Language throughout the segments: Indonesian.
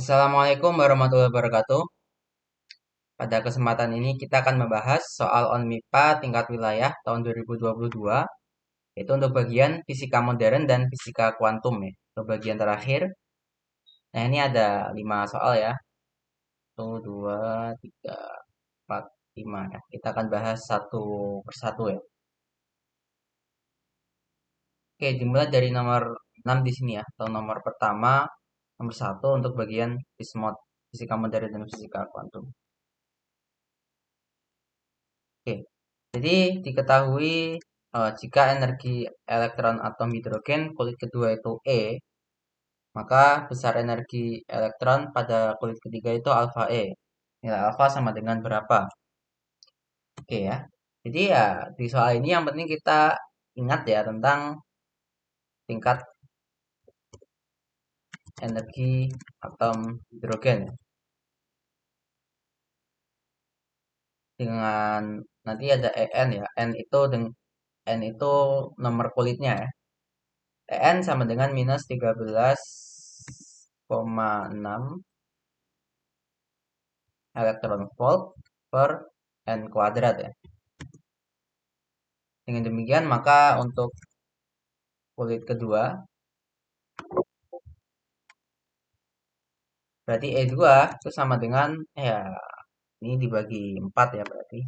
Assalamualaikum warahmatullahi wabarakatuh. Pada kesempatan ini kita akan membahas soal ONMIPA tingkat wilayah tahun 2022, yaitu untuk bagian fisika modern dan fisika kuantum ya. Untuk bagian terakhir, nah ini ada 5 soal ya. 1, 2, 3, 4, 5 ya. Kita akan bahas satu persatu ya. Oke, dimulai dari nomor 6 di sini ya, atau nomor pertama, nomor 1 untuk bagian FISMOD, fisika modern dan fisika kuantum. Oke, jadi diketahui jika energi elektron atom hidrogen kulit kedua itu E, maka besar energi elektron pada kulit ketiga itu alfa E. Nilai alfa sama dengan berapa? Oke ya. Jadi ya di soal ini yang penting kita ingat ya tentang tingkat energi atom hidrogen ya. Dengan nanti ada En ya. N itu nomor kulitnya ya. En sama dengan minus 13,6 elektron volt per N kuadrat ya. Dengan demikian maka untuk kulit kedua berarti E2 itu sama dengan ya ini dibagi 4 ya berarti.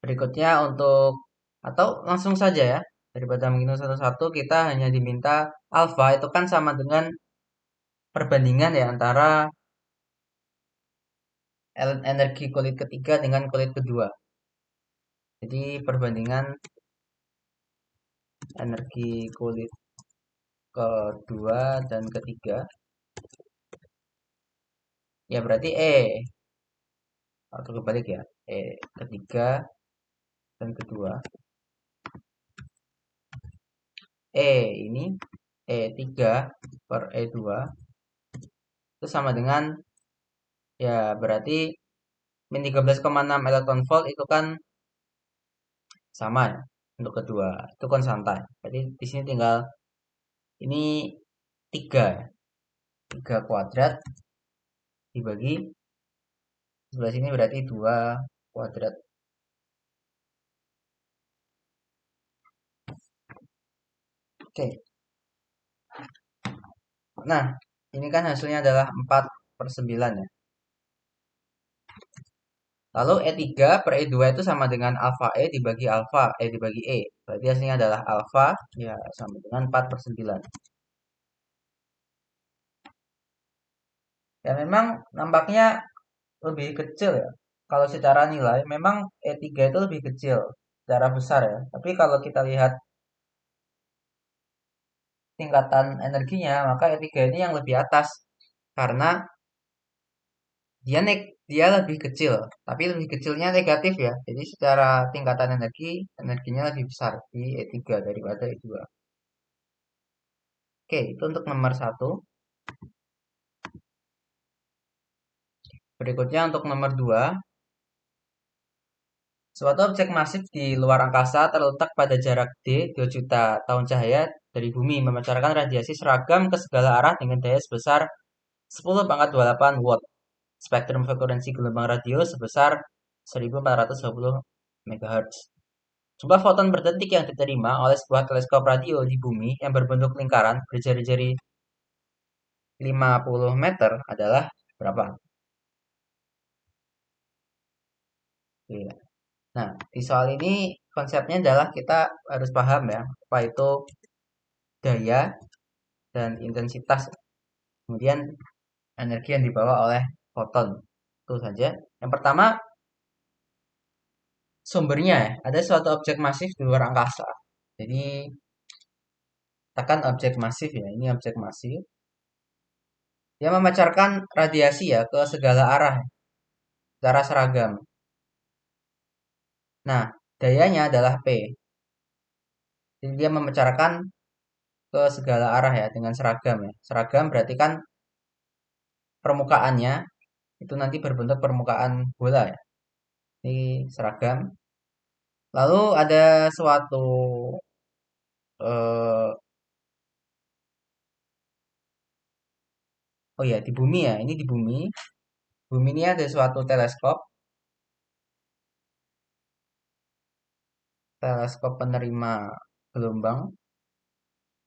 Berikutnya untuk atau langsung saja ya. Daripada menghitung satu-satu kita hanya diminta alfa itu kan sama dengan perbandingan ya antara energi kulit ketiga dengan kulit kedua. Jadi perbandingan energi kulit kedua dan ketiga ya berarti atau kebalik ya, ketiga dan kedua. Ini E3 per E2 itu sama dengan ya berarti min 13,6 elektron volt itu kan sama ya untuk kedua. Itu konstanta. Jadi di sini tinggal ini 3 ya. 3 kuadrat dibagi sebelah sini berarti 2 kuadrat. Oke. Nah, ini kan hasilnya adalah 4/9 ya. Lalu E3 per E2 itu sama dengan alfa E dibagi E. Berarti hasilnya adalah alfa ya sama dengan 4/9. Ya memang nampaknya lebih kecil ya. Kalau secara nilai memang E3 itu lebih kecil secara besar ya. Tapi kalau kita lihat tingkatan energinya, maka E3 ini yang lebih atas karena dia lebih kecil, tapi lebih kecilnya negatif ya. Jadi secara tingkatan energinya lebih besar di E3 daripada E2. Oke, itu untuk nomor 1. Berikutnya untuk nomor 2. Suatu objek masif di luar angkasa terletak pada jarak d 2 juta tahun cahaya dari bumi memancarkan radiasi seragam ke segala arah dengan daya sebesar 10⁻28 watt. Spektrum frekuensi gelombang radio sebesar 1420 MHz. Jumlah foton per detik yang diterima oleh sebuah teleskop radio di bumi yang berbentuk lingkaran berjari-jari 50 meter adalah berapa? Iya. Nah, di soal ini konsepnya adalah kita harus paham ya, apa itu daya dan intensitas. Kemudian energi yang dibawa oleh foton. Itu saja. Yang pertama, sumbernya ya. Ada suatu objek masif di luar angkasa. Jadi, katakan objek masif ya. Ini objek masif. Dia memancarkan radiasi ya ke segala arah secara seragam. Nah, dayanya adalah P. Jadi dia memancarkan ke segala arah ya dengan seragam ya. Seragam berarti kan permukaannya itu nanti berbentuk permukaan bola ya. Ini seragam. Lalu ada suatu eh, oh ya, di bumi ya. Ini di bumi. Bumi ini ada suatu teleskop, teleskop penerima gelombang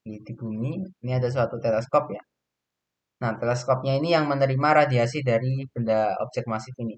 di bumi. Ini ada suatu teleskop ya. Nah, teleskopnya ini yang menerima radiasi dari benda objek masif ini.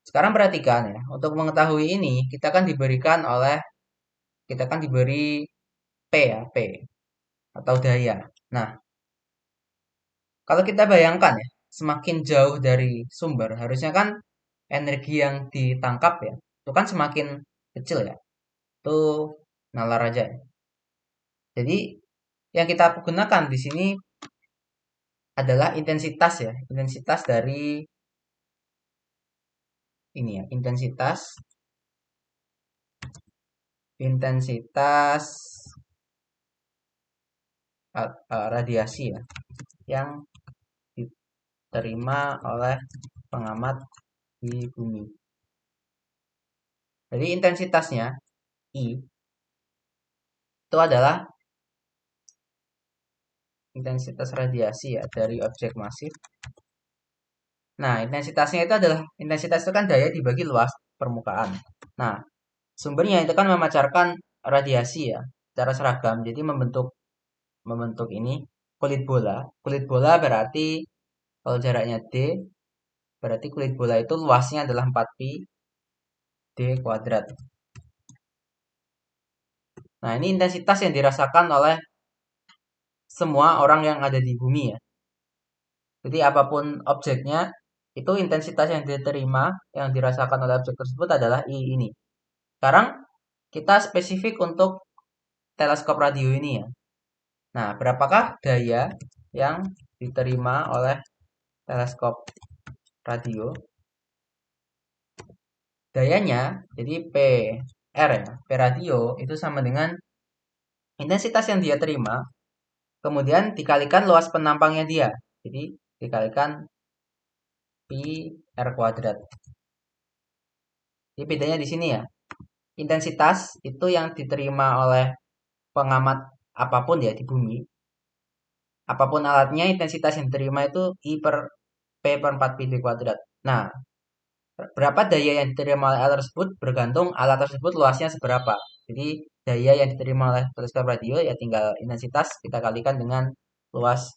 Sekarang perhatikan ya, untuk mengetahui ini kita kan diberi P ya, P atau daya. Nah, kalau kita bayangkan ya, semakin jauh dari sumber, harusnya kan energi yang ditangkap ya, itu kan semakin kecil ya. Itu nalar aja ya. Jadi yang kita gunakan di sini adalah intensitas ya, intensitas dari ini ya, intensitas radiasi ya yang diterima oleh pengamat di bumi. Jadi intensitasnya I itu adalah intensitas radiasi ya dari objek masif. Nah, intensitasnya itu adalah intensitas itu kan daya dibagi luas permukaan. Nah, sumbernya itu kan memancarkan radiasi ya secara seragam. Jadi membentuk membentuk ini kulit bola. Kulit bola berarti kalau jaraknya D, berarti kulit bola itu luasnya adalah 4pi D kuadrat. Nah, ini intensitas yang dirasakan oleh semua orang yang ada di bumi ya. Jadi apapun objeknya, itu intensitas yang diterima, yang dirasakan oleh objek tersebut adalah I ini. Sekarang kita spesifik untuk teleskop radio ini ya. Nah, berapakah daya yang diterima oleh teleskop radio? Dayanya, jadi PR ya, P radio itu sama dengan intensitas yang dia terima, kemudian dikalikan luas penampangnya dia. Jadi dikalikan pi R kuadrat. Jadi bedanya di sini ya. Intensitas itu yang diterima oleh pengamat apapun ya di bumi. Apapun alatnya, intensitas yang diterima itu I per P per 4 pi D kuadrat. Nah, berapa daya yang diterima oleh alat tersebut bergantung alat tersebut luasnya seberapa. Jadi, daya yang diterima oleh teleskop radio ya tinggal intensitas kita kalikan dengan luas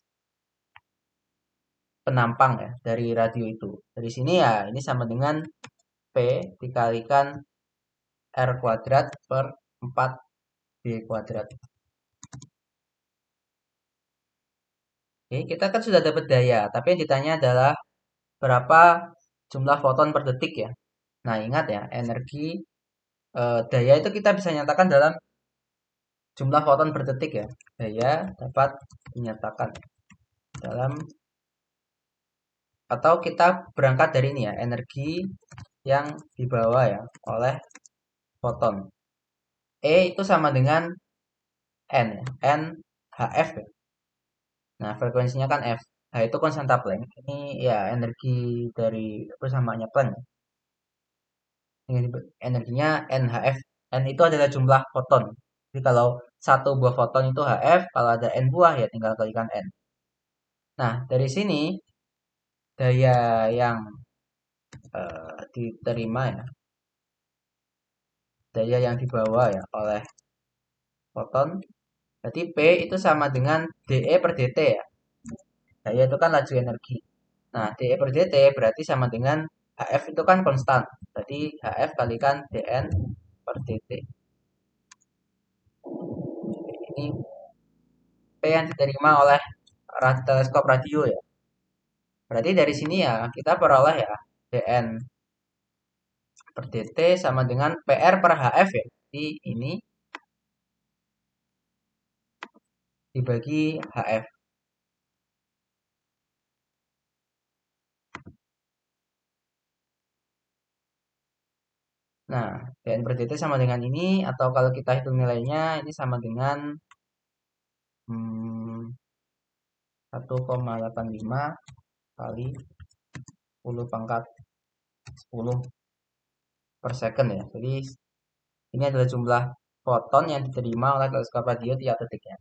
penampang ya dari radio itu. Dari sini ya ini sama dengan P dikalikan R kuadrat per 4 B kuadrat. Oke, kita kan sudah dapat daya, tapi yang ditanya adalah berapa jumlah foton per detik ya. Nah, ingat ya, energi daya itu kita bisa nyatakan dalam jumlah foton per detik ya. Daya dapat dinyatakan dalam atau kita berangkat dari ini ya, energi yang dibawa ya oleh foton. E itu sama dengan N ya, N HF ya. Nah, frekuensinya kan F. Nah, itu konstanta Planck. Ini ya energi dari persamaannya Planck. Energinya NHF. N itu adalah jumlah foton. Jadi kalau satu buah foton itu HF, kalau ada N buah ya tinggal kalikan N. Nah, dari sini daya yang diterima ya, daya yang dibawa ya oleh foton, berarti P itu sama dengan dE per dt ya. Daya itu kan laju energi. Nah, dE per dt berarti sama dengan HF itu kan konstan. Berarti HF kalikan dN per dt. Ini P yang diterima oleh teleskop radio ya. Berarti dari sini ya kita peroleh ya dN per dt sama dengan PR per HF ya. Jadi ini dibagi HF. Nah, dN per dt sama dengan ini atau kalau kita hitung nilainya ini sama dengan 1,85 kali 10 pangkat 10. per second ya. Jadi ini adalah jumlah foton yang diterima oleh teleskop radio tiap detiknya.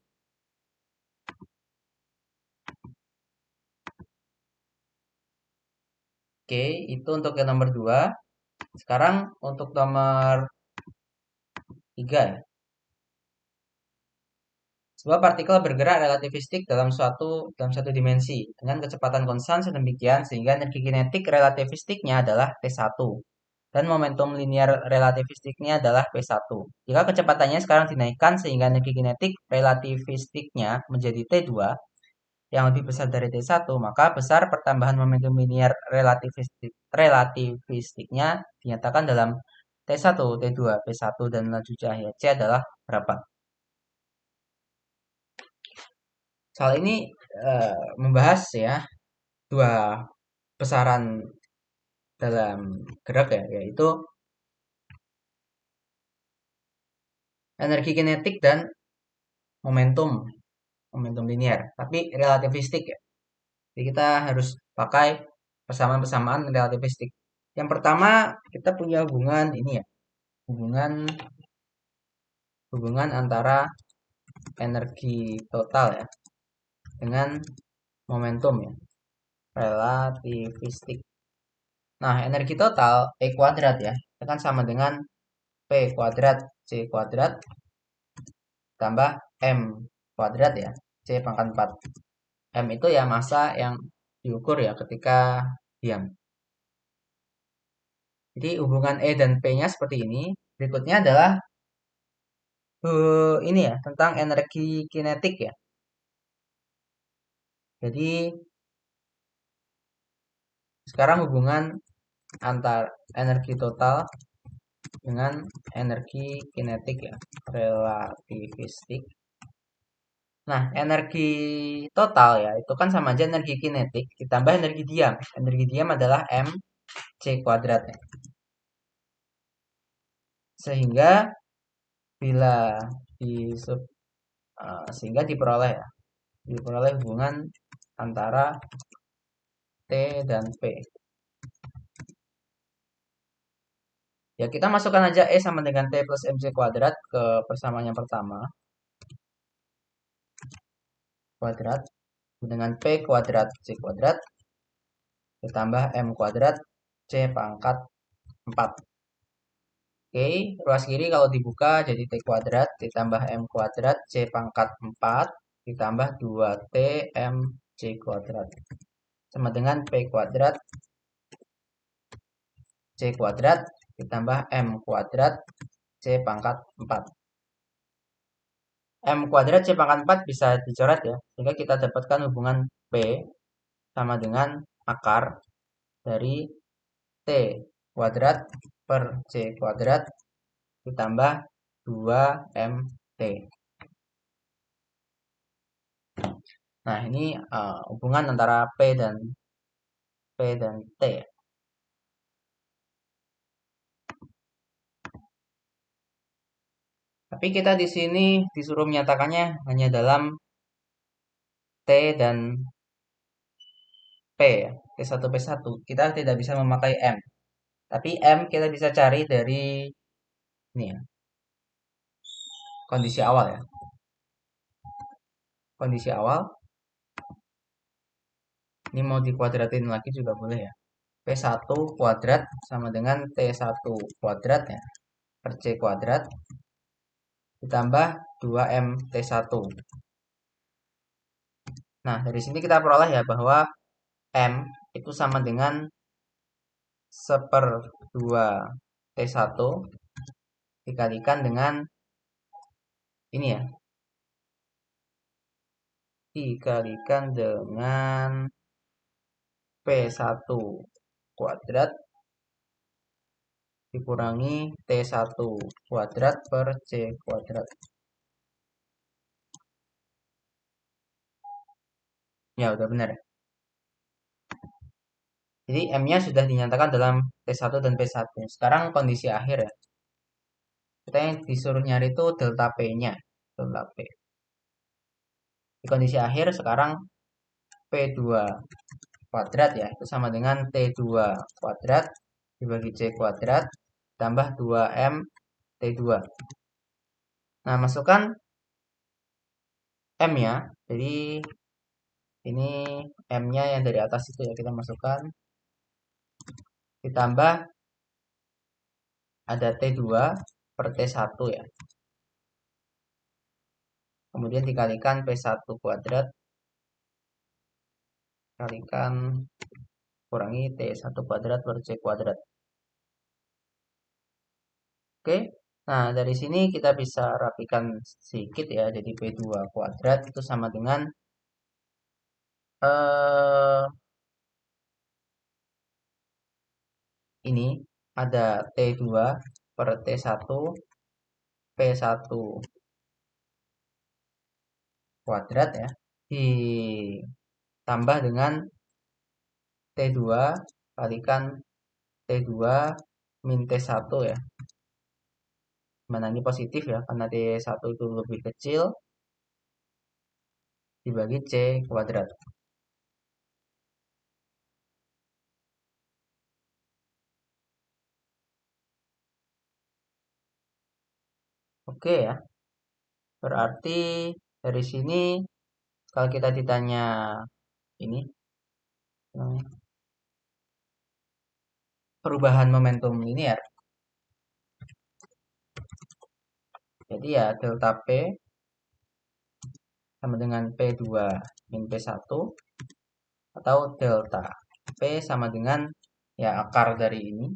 Oke, itu untuk yang nomor 2. Sekarang untuk nomor 3 ya. Sebuah partikel bergerak relativistik dalam satu dimensi dengan kecepatan konstan sedemikian sehingga energi kinetik relativistiknya adalah T1 dan momentum linear relativistiknya adalah P1. Jika kecepatannya sekarang dinaikkan sehingga energi kinetik relativistiknya menjadi T2 yang lebih besar dari T1, maka besar pertambahan momentum linear relativistiknya dinyatakan dalam T1, T2, P1 dan laju cahaya C adalah berapa? Soal ini membahas ya dua besaran dalam gerak ya, yaitu energi kinetik dan momentum momentum linear, tapi relativistik ya. Jadi kita harus pakai persamaan-persamaan relativistik. Yang pertama kita punya hubungan ini ya, hubungan antara energi total ya dengan momentum ya, relativistik. Nah, energi total E kuadrat ya, itu kan sama dengan P kuadrat C kuadrat tambah M kuadrat ya, C pangkat 4. M itu ya massa yang diukur ya ketika diam. Jadi hubungan E dan P-nya seperti ini. Berikutnya adalah ini ya tentang energi kinetik ya. Jadi sekarang hubungan antar energi total dengan energi kinetik ya, relativistik. Nah, energi total ya, itu kan sama aja energi kinetik ditambah energi diam. Energi diam adalah M C kuadratnya. Sehingga bila di sehingga diperoleh hubungan antara T dan P. Ya, kita masukkan aja E sama dengan T plus MC kuadrat ke persamaan yang pertama. Kuadrat dengan P kuadrat C kuadrat ditambah M kuadrat C pangkat 4. Oke, ruas kiri kalau dibuka jadi T kuadrat ditambah M kuadrat C pangkat 4 ditambah 2T M C kuadrat sama dengan P kuadrat C kuadrat ditambah M kuadrat C pangkat 4. M kuadrat C pangkat 4 bisa dicoret ya, sehingga kita dapatkan hubungan P sama dengan akar dari T kuadrat per C kuadrat ditambah 2MT. Nah, ini hubungan antara P dan T ya. Tapi kita di sini disuruh menyatakannya hanya dalam T dan P ya, T1 P1. Kita tidak bisa memakai M. Tapi M kita bisa cari dari ini ya. Kondisi awal ya. Kondisi awal. Ini mau dikuadratin lagi juga boleh ya. P1 kuadrat sama dengan T1 kuadrat ya. Per C kuadrat ditambah 2M T1. Nah, dari sini kita peroleh ya bahwa M itu sama dengan 1/2 T1 dikalikan dengan ini ya. Dikalikan dengan P1 kuadrat dikurangi T1 kuadrat per C kuadrat. Ya, udah benar ya. Jadi M-nya sudah dinyatakan dalam T1 dan P1. Sekarang kondisi akhir ya. Kita yang disuruh nyari itu delta P-nya. Delta P. Di kondisi akhir sekarang P2 kuadrat ya. Itu sama dengan T2 kuadrat dibagi C kuadrat tambah 2M T2. Nah, masukkan M ya. Jadi ini M-nya yang dari atas itu ya, kita masukkan. Ditambah ada T2 per T1 ya. Kemudian dikalikan P1 kuadrat kalikan kurangi T1 kuadrat per C kuadrat. Oke. Nah, dari sini kita bisa rapikan sedikit ya. Jadi P2 kuadrat itu sama dengan eh ini ada T2 per T1 P1 kuadrat ya. Ditambah dengan T2 kalikan T2 min T1 ya. Mana ini positif ya, karena T1 itu lebih kecil, dibagi C kuadrat. Oke ya, berarti dari sini kalau kita ditanya ini, perubahan momentum linear. Jadi ya delta P sama dengan P2 min P1 atau delta P sama dengan ya akar dari ini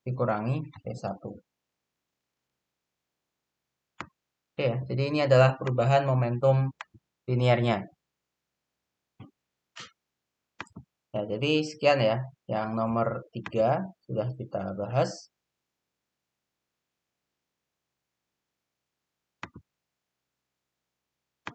dikurangi P1. Oke ya, jadi ini adalah perubahan momentum linearnya. Ya, jadi sekian ya. Yang nomor 3 sudah kita bahas.